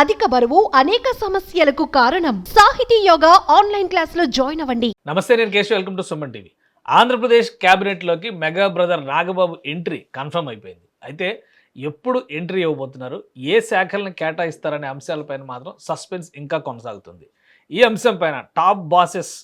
అధిక బరువు అనేక సమస్యలకు కారణం. సాహితీ యోగా ఆన్లైన్ క్లాసులో జాయిన్ అవ్వండి. నమస్తే, నేను Keshav. Welcome to Suman TV. Andhra Pradesh క్యాబినెట్లోకి mega brother Nagababu entry confirm అయిపోయింది. అయితే ఎప్పుడు ఎంట్రీ ఇవ్వబోతున్నారు, ఏ శాఖలను కేటాయిస్తారనే అంశాలపైన మాత్రం సస్పెన్స్ ఇంకా కొనసాగుతుంది. ఈ అంశం పైన టాప్ బాసెస్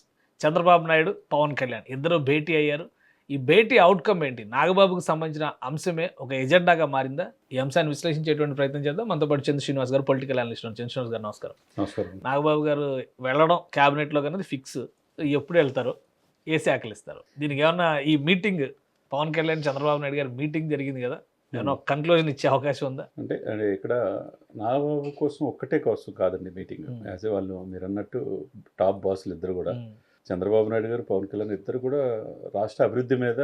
చంద్రబాబు నాయుడు, పవన్ కళ్యాణ్ ఇద్దరు భేటీ అయ్యారు. ఈ భేటీ అవుట్కమ్ ఏంటి, నాగబాబుకు సంబంధించిన అంశమే ఒక ఎజెండాగా మారిందా? ఈ అంశాన్ని విశ్లేషించేటువంటి ప్రయత్నం చేద్దాం. మనతో పాటు చంద్ర శ్రీనివాస్ గారు, పొలిటికల్ అనలిస్ట్. చంద్ర శ్రీనివాస్ గారు నమస్కారం. నమస్కారం. నాగబాబు గారు వెళ్ళడం క్యాబినెట్లో కన్నది ఫిక్స్. ఎప్పుడు వెళ్తారు, ఏ శాఖలు ఇస్తారు? దీనికి ఏమన్నా ఈ మీటింగ్ పవన్ కళ్యాణ్ చంద్రబాబు నాయుడు గారి మీటింగ్ జరిగింది కదా, ఏమన్నా కంక్లూజన్ ఇచ్చే అవకాశం ఉందా? అంటే ఇక్కడ నాగబాబు కోసం ఒక్కటే కోసం కాదండి మీటింగ్. యాజ్ వాళ్ళు మీరు అన్నట్టు టాప్ బాసులు ఇద్దరు కూడా, చంద్రబాబు నాయుడు గారు, పవన్ కళ్యాణ్ ఇద్దరు కూడా రాష్ట్ర అభివృద్ధి మీద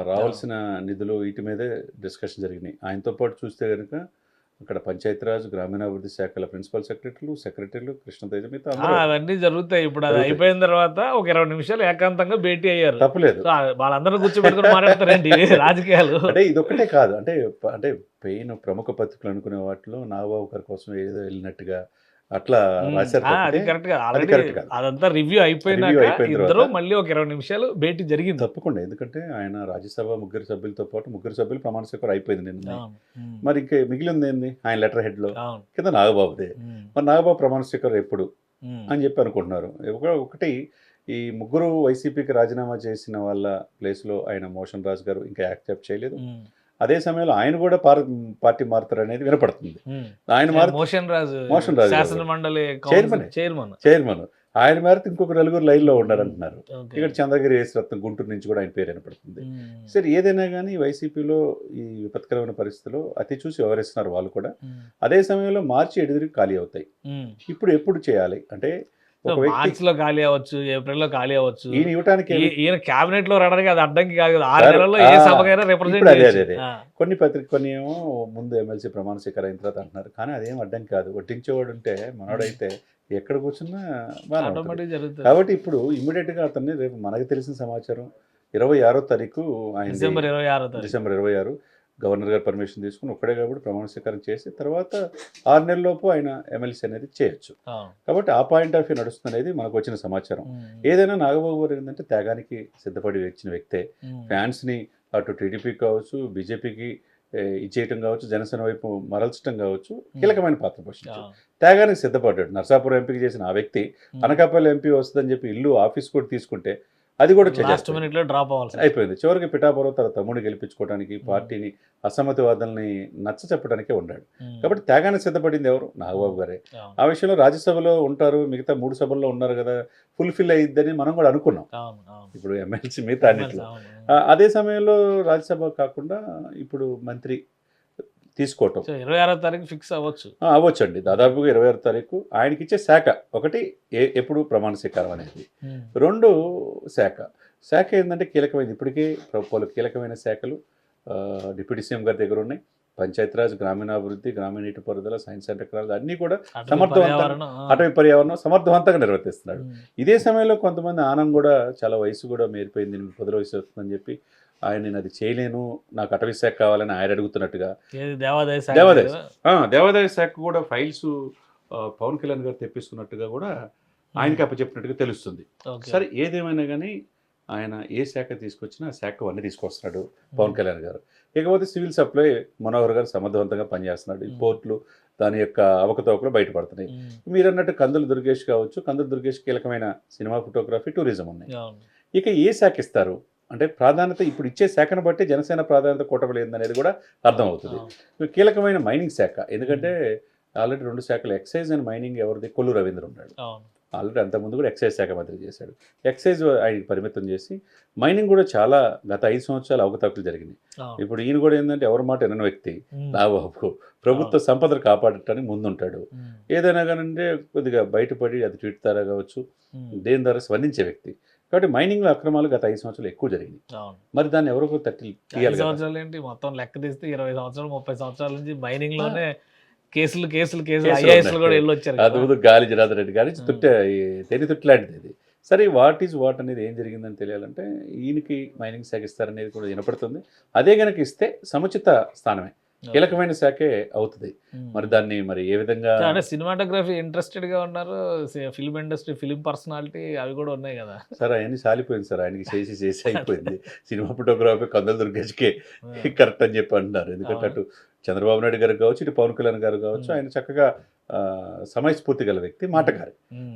రావాల్సిన నిధులు వీటి మీదే డిస్కషన్ జరిగినాయి. ఆయనతో పాటు చూస్తే కనుక అక్కడ పంచాయతీరాజ్, గ్రామీణాభివృద్ధి శాఖల ప్రిన్సిపల్ సెక్రటరీలు కృష్ణతేజ మిగతా అవన్నీ జరుగుతాయి. ఇప్పుడు అది అయిపోయిన తర్వాత ఒక 20 నిమిషాలు ఏకాంతంగా భేటీ అయ్యారు. తప్పలేదు. వాళ్ళందరూ కూర్చోబెట్టుకుని మాట్లాడతారండి రాజకీయాలు. అంటే ఇదొక్కటే కాదు, అంటే ప్రముఖ పత్రికలు అనుకునే వాటిలో నాగబాబు గారి కోసం ఏదో వెళ్ళినట్టుగా అట్లా రాశారు. అది కరెక్ట్ గా అదంతా రివ్యూ అయిపోయినాక ఇద్దరు మళ్ళీ ఒక 20 నిమిషాలు భేటీ జరిగింది. తప్పకుండా, ఎందుకంటే ఆయన రాజ్యసభ ముగ్గురు సభ్యులతో పాటు ముగ్గురు సభ్యులు ప్రమాణ స్వీకారం అయిపోయింది నిన్న. మరి ఇంకా మిగిలింది ఏంది, ఆయన లెటర్ హెడ్ లో కింద నాగబాబుదే. మరి నాగబాబు ప్రమాణ స్వీకారం ఎప్పుడు అని చెప్పి అనుకుంటున్నారు. ఒకటి, ఈ ముగ్గురు వైసీపీకి రాజీనామా చేసిన వాళ్ళ ప్లేస్ లో ఆయన మోషన్ రాజు గారు ఇంకా యాక్సెప్ట్ చేయలేదు. అదే సమయంలో ఆయన కూడా పార్టీ మారుతారు అనేది వినపడుతుంది. ఆయన మోషన్ రాజు శాసన మండలి చైర్మన్ ఆయన మారితే ఇంకొక నలుగురు లైన్లో ఉండాలంటున్నారు. ఇక్కడ చంద్రగిరి యేసరత్నం గుంటూరు నుంచి కూడా ఆయన పేరు వినపడుతుంది. సరే, ఏదైనా కానీ వైసీపీలో ఈ విపత్కరమైన పరిస్థితిలో అతి చూసి వ్యవహరిస్తున్నారు వాళ్ళు కూడా. అదే సమయంలో మార్చి 7 ఖాళీ అవుతాయి. ఇప్పుడు ఎప్పుడు చేయాలి అంటే, మార్చిలో ఖాళీ అవ్వచ్చు, ఏప్రిల్లో ఖాళీ అవ్వచ్చు. ఈయన ఇవ్వడానికి ఈయన క్యాబినెట్ లో రావడానికి అది అడ్డంకి కాదు. 6 నెలల్లో ఏ సభకైనా రిప్రజెంట్ అదే కొన్ని ఏమో ముందు ఎమ్మెల్సీ ప్రమాణ స్వీకారం అయిన తర్వాత అంటున్నారు. కానీ అదేం అడ్డంకి కాదు. వడ్డించేవాడు ఉంటే మనోడైతే ఎక్కడ కూర్చున్నా బాగా జరుగుతుంది. కాబట్టి ఇప్పుడు ఇమ్మీడియట్ గా అతన్ని రేపు మనకు తెలిసిన సమాచారం 26వ తారీఖు ఆయన డిసెంబర్ 26 గవర్నర్ గారు పర్మిషన్ తీసుకుని ఒక్కడే కాబట్టి ప్రమాణ స్వీకారం చేసి తర్వాత 6 నెలలలోపు ఆయన ఎమ్మెల్సీ అనేది చేయొచ్చు. కాబట్టి ఆ పాయింట్ ఆఫ్ వ్యూ నడుస్తుంది అనేది మనకు వచ్చిన సమాచారం. ఏదైనా నాగబాబు గారు ఏంటంటే త్యాగానికి సిద్ధపడి వచ్చిన వ్యక్తే. ఫ్యాన్స్ని అటు టీడీపీకి కావచ్చు, బీజేపీకి ఇచ్చేయటం కావచ్చు, జనసేన వైపు మరల్చడం కావచ్చు, కీలకమైన పాత్ర పోషించారు. త్యాగానికి సిద్ధపడ్డాడు. నర్సాపురం ఎంపీకి చేసిన ఆ వ్యక్తి అనకాపల్లి ఎంపీ వస్తుందని చెప్పి ఇల్లు ఆఫీస్ కూడా తీసుకుంటే అది కూడా అయిపోయింది. చివరికి పిఠాపురం తన తమ్ముడిని గెలిపించుకోవడానికి, పార్టీని అసమ్మతి వాదనని నచ్చ చెప్పడానికే ఉన్నాడు. కాబట్టి త్యాగాన్ని సిద్ధపడింది ఎవరు? నాగబాబు గారే. ఆ విషయంలో రాజ్యసభలో ఉంటారు, మిగతా 3 సభల్లో ఉన్నారు కదా, ఫుల్ఫిల్ అయ్యిద్దని మనం కూడా అనుకున్నాం. ఇప్పుడు ఎమ్మెల్సీ మిగతా అన్నింటిలో. అదే సమయంలో రాజ్యసభ కాకుండా ఇప్పుడు మంత్రి తీసుకోవటం 26వ తారీఖు ఫిక్స్ అవ్వచ్చండి. దాదాపుగా 26వ తారీఖు ఆయనకి ఇచ్చే శాఖ ఒకటి, ఎప్పుడు ప్రమాణ స్వీకారం అనేది. 2 శాఖ ఏంటంటే కీలకమైనది. ఇప్పటికే పలు కీలకమైన శాఖలు డిప్యూటీ సీఎం గారి దగ్గర ఉన్నాయి. పంచాయతీరాజ్, గ్రామీణాభివృద్ధి, గ్రామీణ నీటిపారుదల, సైన్స్ అండ్ టెక్నాలజీ అన్నీ కూడా సమర్థవంతంగా, అటవీ పర్యావరణం సమర్థవంతంగా నిర్వర్తిస్తున్నాడు. ఇదే సమయంలో కొంతమంది ఆనం కూడా చాలా వయసు కూడా మేరిపోయింది, 10 వయసు వస్తుందని చెప్పి ఆయన నేను అది చేయలేను, నాకు అటవీ శాఖ కావాలని ఆయన అడుగుతున్నట్టుగా. దేవాదాయ శాఖ కూడా ఫైల్స్ పవన్ కళ్యాణ్ గారు తెప్పిస్తున్నట్టుగా కూడా ఆయనకి అప్పచెప్పినట్టుగా తెలుస్తుంది. సరే, ఏదేమైనా కానీ ఆయన ఏ శాఖ తీసుకొచ్చినా ఆ శాఖ అన్నీ తీసుకొస్తున్నాడు పవన్ కళ్యాణ్ గారు. ఇకపోతే సివిల్ సప్లై మనోహర్ గారు సమర్థవంతంగా పనిచేస్తున్నాడు. ఈ పోర్టులు దాని యొక్క అవకతవకలు బయటపడుతున్నాయి. మీరు అన్నట్టు కందులు దుర్గేష్ కావచ్చు, కందులు దుర్గేష్ కీలకమైన సినిమా, ఫోటోగ్రఫీ, టూరిజం ఉన్నాయి. ఇక ఏ శాఖ ఇస్తారు అంటే ప్రాధాన్యత ఇప్పుడు ఇచ్చే శాఖను బట్టి జనసేన ప్రాధాన్యత కూటమి లేదనేది కూడా అర్థమవుతుంది. కీలకమైన మైనింగ్ శాఖ, ఎందుకంటే ఆల్రెడీ 2 శాఖలు ఎక్సైజ్ అండ్ మైనింగ్ ఎవరిది, కొల్లు రవీంద్ర ఉన్నాడు. ఆల్రెడీ అంతకుముందు కూడా ఎక్సైజ్ శాఖ మంత్రి చేశాడు. ఎక్సైజ్ ఆయనకి పరిమితం చేసి మైనింగ్ కూడా చాలా గత 5 సంవత్సరాలు అవకతవకలు జరిగినాయి. ఇప్పుడు ఈయన కూడా ఏంటంటే ఎవరి మాట వినని వ్యక్తి నాగబాబు. ప్రభుత్వ సంపదను కాపాడటానికి ముందుంటాడు. ఏదైనా కానీ కొద్దిగా బయటపడి అది ట్వీట్ ద్వారా కావచ్చు, దేని ద్వారా స్పందించే వ్యక్తి. కాబట్టి మైనింగ్ అక్రమాలు గత 5 సంవత్సరాలు ఎక్కువ జరిగింది. మరి దాన్ని ఎవరో తట్టి సంవత్సరాలు ఏంటి, మొత్తం లెక్క తీస్తే 20 సంవత్సరాలు 30 సంవత్సరాల నుంచి మైనింగ్ లోనే కేసులు ఐఏఎస్లు కూడా వెళ్ళొచ్చారు. అది గాలి జనార్దన్ రెడ్డి గారి తెరి తుట్లాంటిది ఇది. సరే, వాట్ ఈజ్ వాట్ అనేది ఏం జరిగిందని తెలియాలంటే ఈయనకి మైనింగ్ శాఖ ఇస్తారనేది కూడా వినపడుతుంది. అదే కనుక ఇస్తే సముచిత స్థానమే. కీలకమైన శాఖే అవుతుంది. మరి దాన్ని మరి ఏ విధంగా అంటే సినిమాటోగ్రఫీ ఇంట్రెస్టెడ్ గా ఉన్నారు, ఫిల్మ్ ఇండస్ట్రీ, ఫిల్మ్ పర్సనాలిటీ అవి కూడా ఉన్నాయి కదా సార్ అవన్నీ సాలిపోయింది సార్, ఆయనకి చేసి అయిపోయింది. సినిమా ఫోటోగ్రఫీ కందుల దుర్గేష్కే కరెక్ట్ అని చెప్పి అంటున్నారు. ఎందుకంటే అటు చంద్రబాబు నాయుడు గారు కావచ్చు, ఇటు పవన్ కళ్యాణ్ గారు కావచ్చు, ఆయన చక్కగా సమయస్ఫూర్తి గల వ్యక్తి, మాటగారి,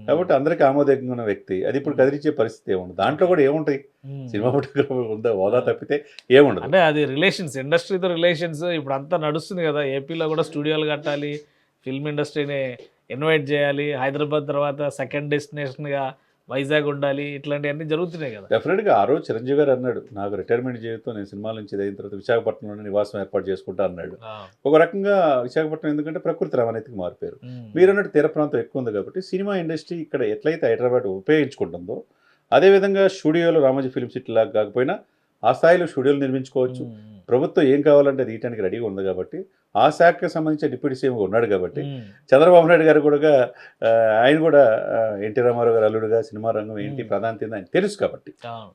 కాబట్టి అందరికీ ఆమోదయోగ్యంగా ఉన్న వ్యక్తి. అది ఇప్పుడు కదిలించే పరిస్థితి ఏముండదు. దాంట్లో కూడా ఏముంటాయి, సినిమా ఫోటోగ్రఫీ ఉందా, హోదా తప్పితే ఏముండదు. అంటే అది రిలేషన్స్, ఇండస్ట్రీతో రిలేషన్స్ ఇప్పుడు అంతా నడుస్తుంది కదా. ఏపీలో కూడా స్టూడియోలు కట్టాలి, ఫిల్మ్ ఇండస్ట్రీని ఇన్వైట్ చేయాలి, హైదరాబాద్ తర్వాత సెకండ్ డెస్టినేషన్గా వైజాగ్ ఉండాలి, ఇట్లాంటివన్నీ జరుగుతున్నాయి కదా. డెఫినెట్గా ఆ రోజు చిరంజీవి గారు అన్నాడు, నాకు రిటైర్మెంట్ జీవితం నేను సినిమాల నుంచి అయిన తర్వాత విశాఖపట్నంలోనే నివాసం ఏర్పాటు చేసుకుంటా అన్నాడు. ఒక రకంగా విశాఖపట్నం ఎందుకంటే ప్రకృతి రవాణాకి మారిపోయారు. మీరు అన్నట్టు తీర ప్రాంతం ఎక్కువ ఉంది కాబట్టి సినిమా ఇండస్ట్రీ ఇక్కడ ఎట్లయితే హైదరాబాద్ ఉపయోగించుకుంటుందో అదేవిధంగా స్టూడియోలో రామోజీ ఫిల్మ్ సిటీ లాగా కాకపోయినా ఆ స్థాయిలో స్టూడియోలు నిర్మించుకోవచ్చు. ప్రభుత్వం ఏం కావాలంటే అది ఇయటానికి రెడీగా ఉంది కాబట్టి, ఆ శాఖకి సంబంధించిన డిప్యూటీ సీఎం ఉన్నాడు కాబట్టి, చంద్రబాబు నాయుడు గారు కూడా ఆయన కూడా ఎన్టీ రామారావు గారు అల్లుడుగా సినిమా రంగం ఏంటి ప్రాధాన్యత ఆయన తెలుసు కాబట్టి.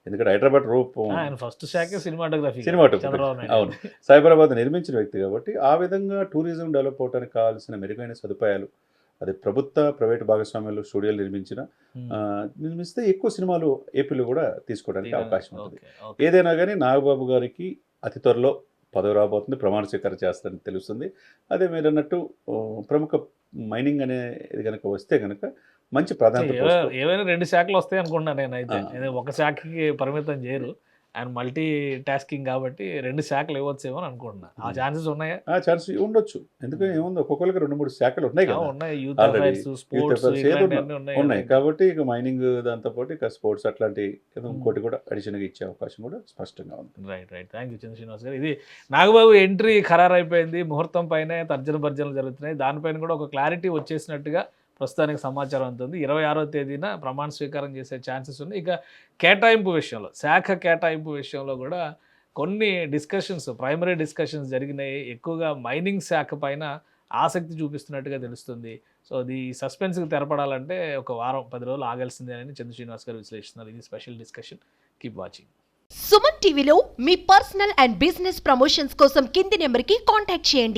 ఎందుకంటే హైదరాబాద్ రూపం ఫస్ట్ శాఖ సినిమాటోగ్రఫీ, అవును, సైబరాబాద్ నిర్మించిన వ్యక్తి కాబట్టి ఆ విధంగా టూరిజం డెవలప్ అవడానికి కావాల్సిన మెరుగైన సదుపాయాలు, అది ప్రభుత్వ ప్రైవేటు భాగస్వామ్యంలో స్టూడియోలు నిర్మిస్తే ఎక్కువ సినిమాలు ఏపీలో కూడా తీసుకోవడానికి అవకాశం ఉంటుంది. ఏదైనా కానీ నాగబాబు గారికి అతి త్వరలో పదవి రాబోతుంది, ప్రమాణ స్వీకారం చేస్తారని తెలుస్తుంది. అదే మీరు అన్నట్టు ప్రముఖ మైనింగ్ అనేది కనుక వస్తే కనుక మంచి ప్రాధాన్యత, ఏవైనా 2 శాఖలు వస్తాయి అనుకుంటున్నాను నేనైతే. ఒక శాఖకి పరిమితం చేయరు, ఆయన మల్టీ టాస్కింగ్ కాబట్టి 2 శాఖలు ఇవ్వచ్చేమో అని అనుకుంటున్నా. ఆ ఛాన్సెస్ ఉన్నాయా? ఛాన్స్ ఉండొచ్చు. ఎందుకంటే ఏముంది, ఒక్కొక్కరికి 2-3 శాఖలు ఉన్నాయి కదా, ఉన్నాయి కాబట్టి ఇక మైనింగ్ దాంతోపాటు ఇక స్పోర్ట్స్ అట్లాంటి ఇంకోటి కూడా అడిషనల్గా ఇచ్చే అవకాశం కూడా స్పష్టంగా ఉంది. రైట్. థ్యాంక్ యూ చంద్ర శ్రీనివాస్ గారు. ఇది నాగబాబు ఎంట్రీ ఖరారు అయిపోయింది, ముహూర్తం పైన తర్జన భర్జనలు జరుగుతున్నాయి. దానిపైన కూడా ఒక క్లారిటీ వచ్చేసినట్టుగా ప్రస్తుతానికి సమాచారం ఉంటుంది. 26వ తేదీన ప్రమాణ స్వీకారం చేసే ఛాన్సెస్ ఉన్నాయి. ఇక కేటాయింపు విషయంలో, శాఖ కేటాయింపు విషయంలో కూడా కొన్ని డిస్కషన్స్, ప్రైమరీ డిస్కషన్స్ జరిగినాయి. ఎక్కువగా మైనింగ్ శాఖ పైన ఆసక్తి చూపిస్తున్నట్టుగా తెలుస్తుంది. సో అది సస్పెన్స్కి తెరపడాలంటే ఒక వారం 10 రోజులు ఆగాల్సిందే అని చంద్ర శ్రీనివాస్ గారు విశ్లేషిస్తున్నారు. ఇది special discussion. Keep watching. Suman టీవీలో మీ పర్సనల్ అండ్ బిజినెస్ ప్రమోషన్స్ కోసం కింది నెంబర్కి కాంటాక్ట్ చేయండి.